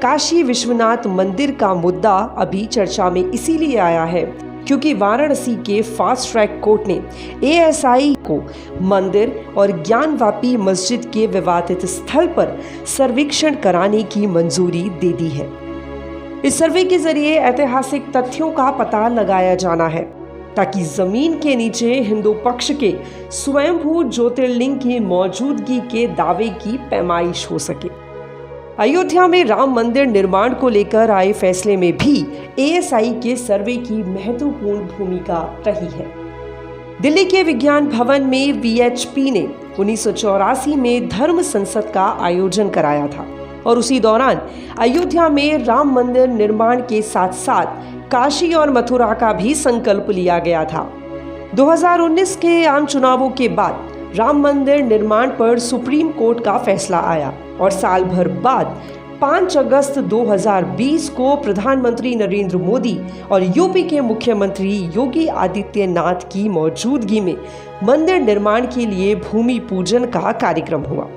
काशी विश्वनाथ मंदिर का मुद्दा अभी चर्चा में इसीलिए आया है क्योंकि वाराणसी के फास्ट ट्रैक कोर्ट ने एएसआई को मंदिर और ज्ञानवापी मस्जिद के विवादित स्थल पर सर्वेक्षण कराने की मंजूरी दे दी है। इस सर्वे के जरिए ऐतिहासिक तथ्यों का पता लगाया जाना है ताकि जमीन के नीचे हिंदू पक्ष के स्वयंभू ज्योतिर्लिंग की मौजूदगी के दावे की पैमाइश हो सके। अयोध्या में राम मंदिर निर्माण को लेकर आए फैसले में भी एएसआई के सर्वे की महत्वपूर्ण भूमिका रही है। दिल्ली के विज्ञान भवन में वीएचपी ने 1984 में धर्म संसद का आयोजन कराया था और उसी दौरान अयोध्या में राम मंदिर निर्माण के साथ साथ काशी और मथुरा का भी संकल्प लिया गया था। 2019 के आम चुनावों के बाद राम मंदिर निर्माण पर सुप्रीम कोर्ट का फैसला आया और साल भर बाद 5 अगस्त 2020 को प्रधानमंत्री नरेंद्र मोदी और यूपी के मुख्यमंत्री योगी आदित्यनाथ की मौजूदगी में मंदिर निर्माण के लिए भूमि पूजन का कार्यक्रम हुआ।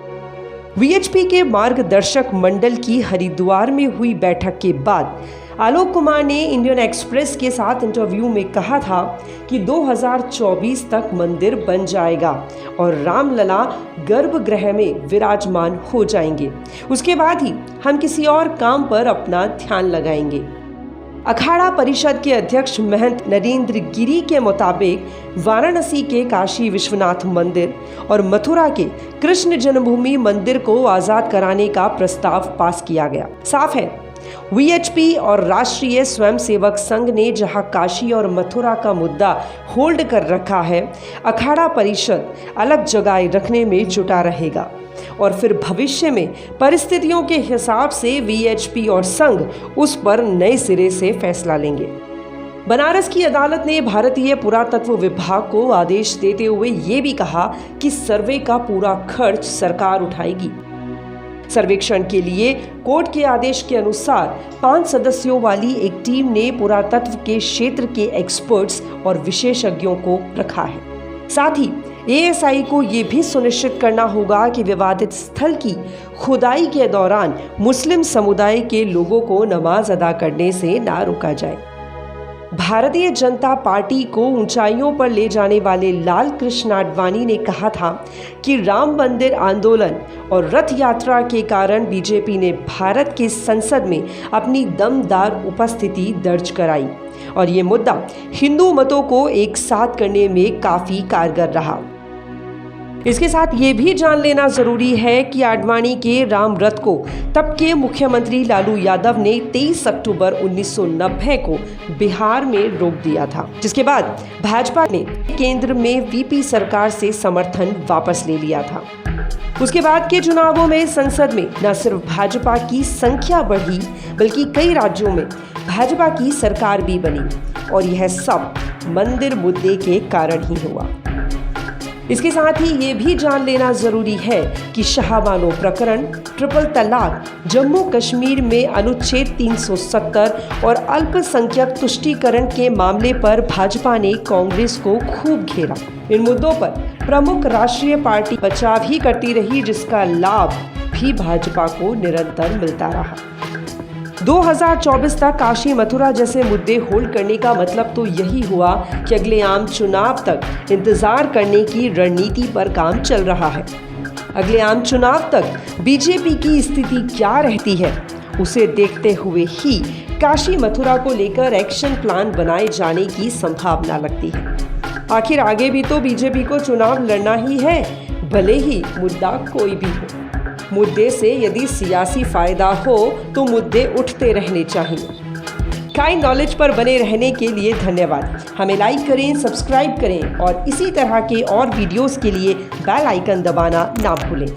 वीएचपी के मार्गदर्शक मंडल की हरिद्वार में हुई बैठक के बाद आलोक कुमार ने इंडियन एक्सप्रेस के साथ इंटरव्यू में कहा था कि 2024 तक मंदिर बन जाएगा और रामलला गर्भगृह में विराजमान हो जाएंगे। उसके बाद ही हम किसी और काम पर अपना ध्यान लगाएंगे। अखाड़ा परिषद के अध्यक्ष महंत नरेंद्र गिरी के मुताबिक वाराणसी के काशी विश्वनाथ मंदिर और मथुरा के कृष्ण जन्मभूमि मंदिर को आजाद कराने का प्रस्ताव पास किया गया। साफ है, वीएचपी और राष्ट्रीय स्वयंसेवक संघ ने जहां काशी और मथुरा का मुद्दा होल्ड कर रखा है, अखाड़ा परिषद अलग जगह रखने में जुटा रहेगा और फिर भविष्य में परिस्थितियों के हिसाब से वीएचपी और संघ उस पर नए सिरे से फैसला लेंगे। बनारस की अदालत ने भारतीय पुरातत्व विभाग को आदेश देते हुए ये भी कहा कि सर्वे का पूरा खर्च सरकार उठाएगी। सर्वेक्षण के लिए कोर्ट के आदेश के अनुसार 5 सदस्यों वाली एक टीम ने पुरातत्व के क्षेत्र के एक्सपर्ट्स और विशेषज्ञों को रखा है। साथ ही एएसआई को ये भी सुनिश्चित करना होगा कि विवादित स्थल की खुदाई के दौरान मुस्लिम समुदाय के लोगों को नमाज अदा करने से ना रोका जाए। भारतीय जनता पार्टी को ऊंचाइयों पर ले जाने वाले लाल कृष्ण आडवाणी ने कहा था कि राम मंदिर आंदोलन और रथ यात्रा के कारण बीजेपी ने भारत के संसद में अपनी दमदार उपस्थिति दर्ज कराई और ये मुद्दा हिंदू मतों को एक साथ करने में काफी कारगर रहा। इसके साथ ये भी जान लेना जरूरी है कि आडवाणी के राम रथ को तब के मुख्यमंत्री लालू यादव ने 23 अक्टूबर 1990 को बिहार में रोक दिया था, जिसके बाद भाजपा ने केंद्र में वीपी सरकार से समर्थन वापस ले लिया था। उसके बाद के चुनावों में संसद में न सिर्फ भाजपा की संख्या बढ़ी बल्कि कई राज्यों में भाजपा की सरकार भी बनी और यह सब मंदिर मुद्दे के कारण ही हुआ। इसके साथ ही ये भी जान लेना जरूरी है कि शाहबानो प्रकरण, ट्रिपल तलाक, जम्मू कश्मीर में अनुच्छेद 370 और अल्पसंख्यक तुष्टीकरण के मामले पर भाजपा ने कांग्रेस को खूब घेरा। इन मुद्दों पर प्रमुख राष्ट्रीय पार्टी बचाव ही करती रही, जिसका लाभ भी भाजपा को निरंतर मिलता रहा। 2024 तक काशी मथुरा जैसे मुद्दे होल्ड करने का मतलब तो यही हुआ कि अगले आम चुनाव तक इंतजार करने की रणनीति पर काम चल रहा है। अगले आम चुनाव तक बीजेपी की स्थिति क्या रहती है, उसे देखते हुए ही काशी मथुरा को लेकर एक्शन प्लान बनाए जाने की संभावना लगती है। आखिर आगे भी तो बीजेपी को चुनाव लड़ना ही है, भले ही मुद्दा कोई भी हो। मुद्दे से यदि सियासी फायदा हो तो मुद्दे उठते रहने चाहिए। काइंड नॉलेज पर बने रहने के लिए धन्यवाद। हमें लाइक करें, सब्सक्राइब करें और इसी तरह के और वीडियोस के लिए बेल आइकन दबाना ना भूलें।